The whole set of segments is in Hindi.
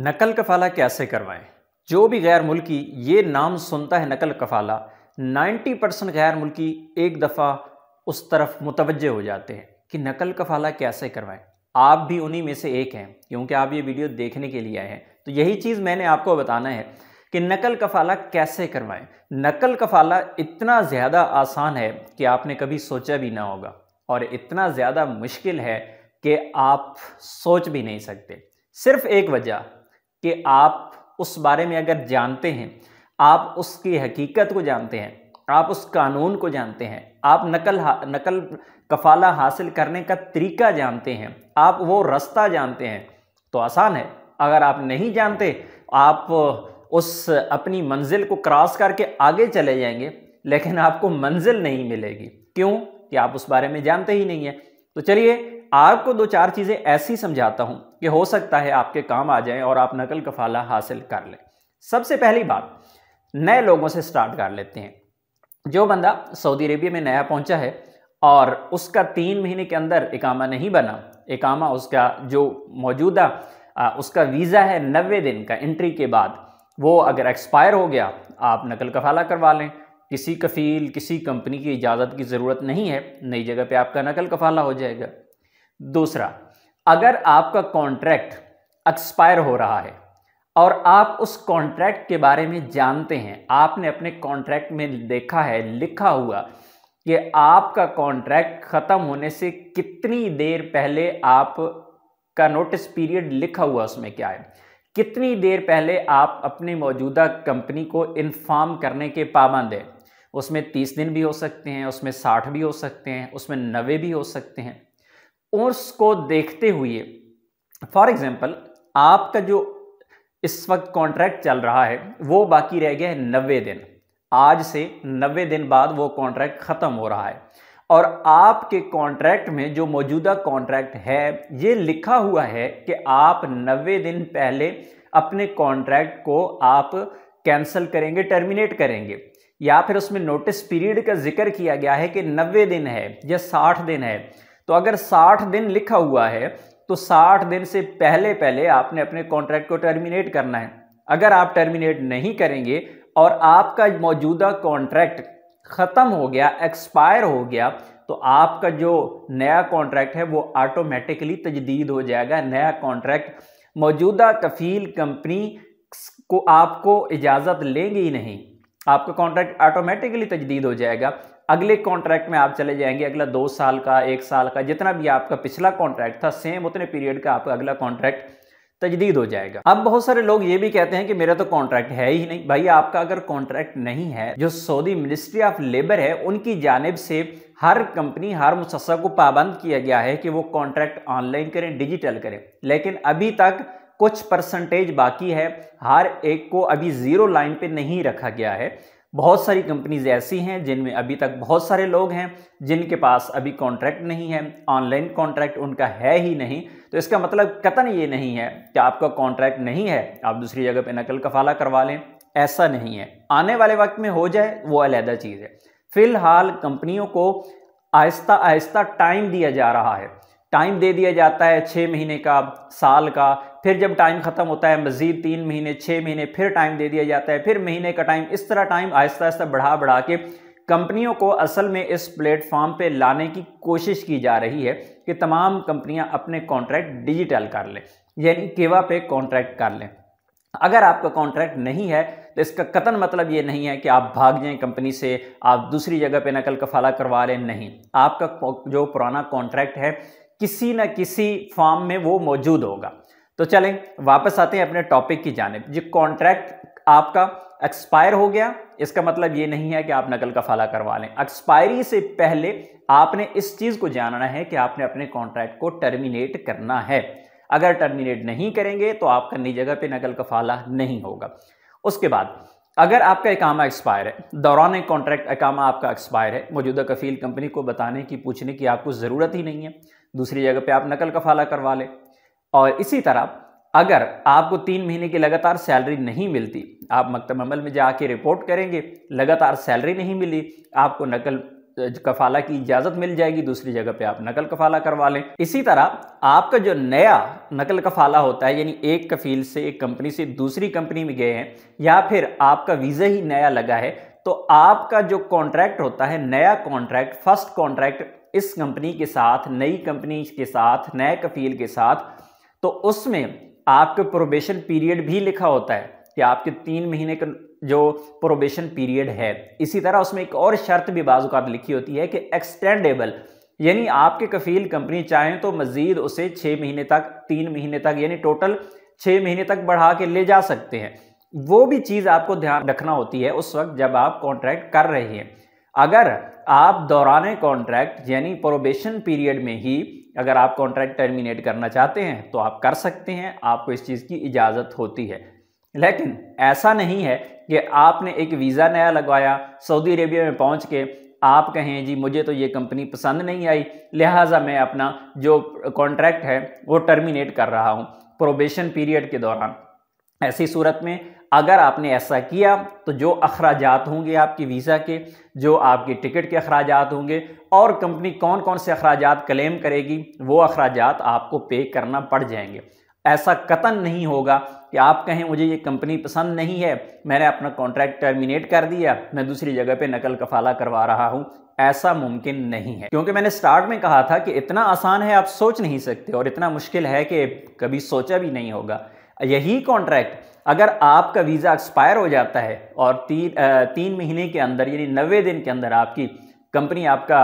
नकल कफाला कैसे करवाएं? जो भी गैर मुल्की ये नाम सुनता है नकल कफाला, 90% गैर मुल्की एक दफ़ा उस तरफ मुतवज्जे हो जाते हैं कि नकल कफाला कैसे करवाएं। आप भी उन्हीं में से एक हैं, क्योंकि आप ये वीडियो देखने के लिए आए हैं। तो यही चीज़ मैंने आपको बताना है कि नकल कफाला कैसे करवाएं। नकल कफाला इतना ज़्यादा आसान है कि आपने कभी सोचा भी ना होगा, और इतना ज़्यादा मुश्किल है कि आप सोच भी नहीं सकते। सिर्फ एक वजह कि आप उस बारे में अगर जानते हैं, आप उसकी हकीकत को जानते हैं, आप उस कानून को जानते हैं, आप नकल कफाला हासिल करने का तरीका जानते हैं, आप वो रास्ता जानते हैं, तो आसान है। अगर आप नहीं जानते, आप उस अपनी मंजिल को क्रॉस करके आगे चले जाएंगे, लेकिन आपको मंजिल नहीं मिलेगी। क्यों? कि आप उस बारे में जानते ही नहीं है। तो चलिए आपको दो चार चीज़ें ऐसी समझाता हूं कि हो सकता है आपके काम आ जाएं और आप नकल कफाला हासिल कर लें। सबसे पहली बात, नए लोगों से स्टार्ट कर लेते हैं। जो बंदा सऊदी अरेबिया में नया पहुंचा है और उसका 3 महीने के अंदर इकामा नहीं बना, इकामा उसका जो मौजूदा उसका वीज़ा है 90 दिन का एंट्री के बाद, वो अगर एक्सपायर हो गया, आप नकल कफाला करवा लें। किसी कफील, किसी कंपनी की इजाज़त की ज़रूरत नहीं है, नई जगह पे आपका नकल कफाला हो जाएगा। दूसरा, अगर आपका कॉन्ट्रैक्ट एक्सपायर हो रहा है और आप उस कॉन्ट्रैक्ट के बारे में जानते हैं, आपने अपने कॉन्ट्रैक्ट में देखा है, लिखा हुआ कि आपका कॉन्ट्रैक्ट ख़त्म होने से कितनी देर पहले आप का नोटिस पीरियड लिखा हुआ उसमें क्या है, कितनी देर पहले आप अपनी मौजूदा कंपनी को इन्फॉर्म करने के पाबंद हैं। उसमें 30 दिन भी हो सकते हैं, उसमें 60 भी हो सकते हैं, उसमें 90 भी हो सकते हैं। उसको देखते हुए, फॉर एग्जांपल, आपका जो इस वक्त कॉन्ट्रैक्ट चल रहा है वो बाकी रह गया है 90 दिन। आज से 90 दिन बाद वो कॉन्ट्रैक्ट ख़त्म हो रहा है और आपके कॉन्ट्रैक्ट में जो मौजूदा कॉन्ट्रैक्ट है ये लिखा हुआ है कि आप 90 दिन पहले अपने कॉन्ट्रैक्ट को आप कैंसिल करेंगे, टर्मिनेट करेंगे, या फिर उसमें नोटिस पीरियड का जिक्र किया गया है कि 90 दिन है या 60 दिन है। तो अगर 60 दिन लिखा हुआ है तो 60 दिन से पहले पहले आपने अपने कॉन्ट्रैक्ट को टर्मिनेट करना है। अगर आप टर्मिनेट नहीं करेंगे और आपका मौजूदा कॉन्ट्रैक्ट ख़त्म हो गया, एक्सपायर हो गया, तो आपका जो नया कॉन्ट्रैक्ट है वो ऑटोमेटिकली तजदीद हो जाएगा। नया कॉन्ट्रैक्ट मौजूदा कफील कंपनी को आपको इजाज़त लेंगे ही नहीं, आपका कॉन्ट्रैक्ट ऑटोमेटिकली तजदीद हो जाएगा। अगले कॉन्ट्रैक्ट में आप चले जाएंगे, अगला 2 साल का, 1 साल का, जितना भी आपका पिछला कॉन्ट्रैक्ट था, सेम उतने पीरियड का आपका अगला कॉन्ट्रैक्ट तजदीद हो जाएगा। अब बहुत सारे लोग ये भी कहते हैं कि मेरा तो कॉन्ट्रैक्ट है ही नहीं। भाई, आपका अगर कॉन्ट्रैक्ट नहीं है, जो सऊदी मिनिस्ट्री ऑफ लेबर है उनकी जानिब से हर कंपनी, हर मुसस्सा को पाबंद किया गया है कि वो कॉन्ट्रैक्ट ऑनलाइन करें, डिजिटल करें, लेकिन अभी तक कुछ परसेंटेज बाकी है। हर एक को अभी जीरो लाइन पे नहीं रखा गया है। बहुत सारी कंपनीज ऐसी हैं जिनमें अभी तक बहुत सारे लोग हैं जिनके पास अभी कॉन्ट्रैक्ट नहीं है, ऑनलाइन कॉन्ट्रैक्ट उनका है ही नहीं। तो इसका मतलब कतई ये नहीं है कि आपका कॉन्ट्रैक्ट नहीं है, आप दूसरी जगह पे नकल कफाला करवा लें, ऐसा नहीं है। आने वाले वक्त में हो जाए वो अलहदा चीज़ है। फिलहाल कंपनियों को आहिस्ता आहिस्ता टाइम दिया जा रहा है, टाइम दे दिया जाता है 6 महीने का, साल का, फिर जब टाइम ख़त्म होता है मज़ीद 3 महीने, 6 महीने, फिर टाइम दे दिया जाता है, फिर महीने का टाइम। इस तरह टाइम आहिस्ता आहिस्ता बढ़ा बढ़ा के कंपनियों को असल में इस प्लेटफॉर्म पे लाने की कोशिश की जा रही है कि तमाम कंपनियां अपने कॉन्ट्रैक्ट डिजिटल कर लें, यानी केवा पे कॉन्ट्रैक्ट कर लें। अगर आपका कॉन्ट्रैक्ट नहीं है तो इसका कतन मतलब ये नहीं है कि आप भाग जाएं कंपनी से, आप दूसरी जगह पे नकल कफाला करवा लें। नहीं, आपका जो पुराना कॉन्ट्रैक्ट है किसी न किसी फॉर्म में वो मौजूद होगा। तो चलें वापस आते हैं अपने टॉपिक की जानिब। जो कॉन्ट्रैक्ट आपका एक्सपायर हो गया, इसका मतलब ये नहीं है कि आप नकल कफाला करवा लें। एक्सपायरी से पहले आपने इस चीज़ को जानना है कि आपने अपने कॉन्ट्रैक्ट को टर्मिनेट करना है। अगर टर्मिनेट नहीं करेंगे तो आपका नई जगह पे नकल कफाला नहीं होगा। उसके बाद अगर आपका इकामा एक्सपायर है, दौरान कॉन्ट्रैक्ट इकामा आपका एक्सपायर है, मौजूदा कफील कंपनी को बताने की, पूछने की आपको ज़रूरत ही नहीं है, दूसरी जगह पे आप नकल कफाला करवा लें। और इसी तरह अगर आपको 3 महीने की लगातार सैलरी नहीं मिलती, आप मकतब अमल में जाके रिपोर्ट करेंगे, लगातार सैलरी नहीं मिली, आपको नकल कफाला की इजाज़त मिल जाएगी, दूसरी जगह पे आप नकल कफाला करवा लें। इसी तरह आपका जो नया नकल कफाला होता है, यानी एक कफील से एक कंपनी से दूसरी कंपनी में गए हैं या फिर आपका वीज़ा ही नया लगा है, तो आपका जो कॉन्ट्रैक्ट होता है, नया कॉन्ट्रैक्ट, फर्स्ट कॉन्ट्रैक्ट इस कंपनी के साथ, नई कंपनी के साथ, नए कफील के साथ, तो उसमें आपके प्रोबेशन पीरियड भी लिखा होता है कि आपके 3 महीने का जो प्रोबेशन पीरियड है। इसी तरह उसमें एक और शर्त भी बाज़ औक़ात लिखी होती है कि एक्सटेंडेबल, यानी आपके कफील कंपनी चाहें तो मज़ीद उसे 6 महीने तक, 3 महीने तक, यानी टोटल 6 महीने तक बढ़ा के ले जा सकते हैं। वो भी चीज़ आपको ध्यान रखना होती है उस वक्त जब आप कॉन्ट्रैक्ट कर रहे हैं। अगर आप दौरान कॉन्ट्रैक्ट यानी प्रोबेशन पीरियड में ही अगर आप कॉन्ट्रैक्ट टर्मिनेट करना चाहते हैं तो आप कर सकते हैं, आपको इस चीज़ की इजाज़त होती है। लेकिन ऐसा नहीं है कि आपने एक वीज़ा नया लगवाया, सऊदी अरेबिया में पहुंच के आप कहें जी मुझे तो ये कंपनी पसंद नहीं आई, लिहाजा मैं अपना जो कॉन्ट्रैक्ट है वो टर्मिनेट कर रहा हूँ प्रोबेशन पीरियड के दौरान। ऐसी सूरत में अगर आपने ऐसा किया तो जो अखराजात होंगे आपकी वीज़ा के, जो आपकी टिकट के अखराजात होंगे और कंपनी कौन कौन से अखराजात क्लेम करेगी, वो अखराजात आपको पे करना पड़ जाएंगे। ऐसा कतन नहीं होगा कि आप कहें मुझे ये कंपनी पसंद नहीं है, मैंने अपना कॉन्ट्रैक्ट टर्मिनेट कर दिया, मैं दूसरी जगह पे नकल कफाला करवा रहा हूँ। ऐसा मुमकिन नहीं है, क्योंकि मैंने स्टार्ट में कहा था कि इतना आसान है आप सोच नहीं सकते और इतना मुश्किल है कि कभी सोचा भी नहीं होगा। यही कॉन्ट्रैक्ट अगर आपका वीज़ा एक्सपायर हो जाता है और 3 महीने के अंदर यानी 90 दिन के अंदर आपकी कंपनी आपका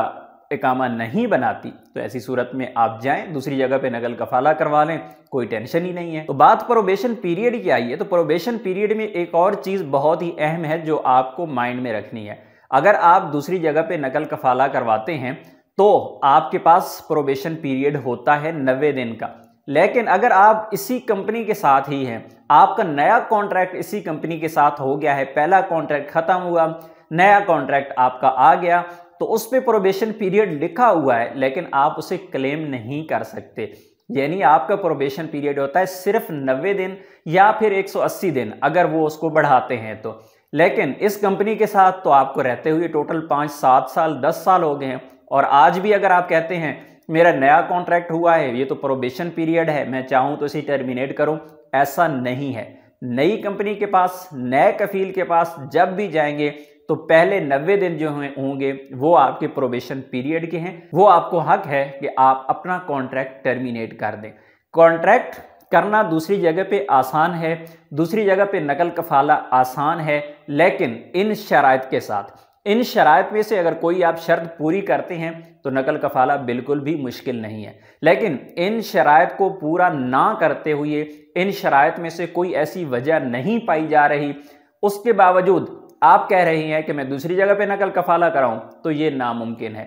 इकामा नहीं बनाती, तो ऐसी सूरत में आप जाएं दूसरी जगह पे नकल कफाला करवा लें, कोई टेंशन ही नहीं है। तो बात प्रोबेशन पीरियड की आई है, तो प्रोबेशन पीरियड में एक और चीज़ बहुत ही अहम है जो आपको माइंड में रखनी है। अगर आप दूसरी जगह पे नकल कफाला करवाते हैं तो आपके पास प्रोबेशन पीरियड होता है 90 दिन का, लेकिन अगर आप इसी कंपनी के साथ ही हैं, आपका नया कॉन्ट्रैक्ट इसी कंपनी के साथ हो गया है, पहला कॉन्ट्रैक्ट खत्म हुआ, नया कॉन्ट्रैक्ट आपका आ गया, तो उस पर प्रोबेशन पीरियड लिखा हुआ है लेकिन आप उसे क्लेम नहीं कर सकते। यानी आपका प्रोबेशन पीरियड होता है सिर्फ 90 दिन या फिर 180 दिन अगर वो उसको बढ़ाते हैं तो। लेकिन इस कंपनी के साथ तो आपको रहते हुए टोटल 5, 7 साल, 10 साल हो गए हैं, और आज भी अगर आप कहते हैं मेरा नया कॉन्ट्रैक्ट हुआ है, ये तो प्रोबेशन पीरियड है, मैं चाहूँ तो इसे टर्मिनेट करूँ, ऐसा नहीं है। नई कंपनी के पास, नए कफील के पास जब भी जाएंगे तो पहले 90 दिन जो होंगे वो आपके प्रोबेशन पीरियड के हैं। वो आपको हक है कि आप अपना कॉन्ट्रैक्ट टर्मिनेट कर दें। कॉन्ट्रैक्ट करना दूसरी जगह पे आसान है, दूसरी जगह पे नकल कफाला आसान है, लेकिन इन शराइत के साथ, इन शराइत में से अगर कोई आप शर्त पूरी करते हैं तो नकल कफाला बिल्कुल भी मुश्किल नहीं है। लेकिन इन शराइत को पूरा ना करते हुए, इन शराइत में से कोई ऐसी वजह नहीं पाई जा रही, उसके बावजूद आप कह रहे हैं कि मैं दूसरी जगह पे नकल कफाला कराऊं, तो ये नामुमकिन है।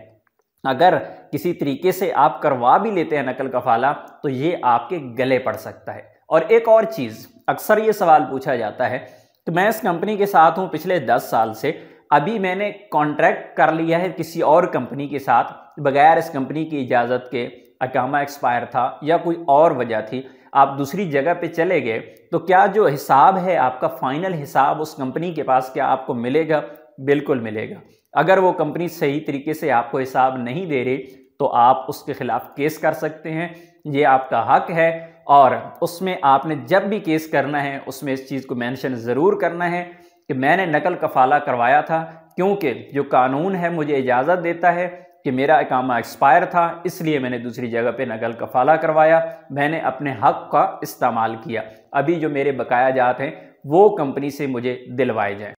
अगर किसी तरीके से आप करवा भी लेते हैं नकल कफाला तो ये आपके गले पड़ सकता है। और एक और चीज़, अक्सर ये सवाल पूछा जाता है कि मैं इस कंपनी के साथ हूँ पिछले 10 साल से, अभी मैंने कॉन्ट्रैक्ट कर लिया है किसी और कंपनी के साथ, बगैर इस कंपनी की इजाज़त के, इकामा एक्सपायर था या कोई और वजह थी, आप दूसरी जगह पे चले गए, तो क्या जो हिसाब है आपका फाइनल हिसाब उस कंपनी के पास क्या आपको मिलेगा? बिल्कुल मिलेगा। अगर वो कंपनी सही तरीके से आपको हिसाब नहीं दे रही तो आप उसके खिलाफ केस कर सकते हैं, ये आपका हक है। और उसमें आपने जब भी केस करना है उसमें इस चीज़ को मेंशन ज़रूर करना है कि मैंने नकल कफाला करवाया था, क्योंकि जो कानून है मुझे इजाज़त देता है कि मेरा इकामा एक्सपायर था, इसलिए मैंने दूसरी जगह पे नकल कफाला करवाया, मैंने अपने हक का इस्तेमाल किया, अभी जो मेरे बकाया जात हैं वो कंपनी से मुझे दिलवाए जाएं।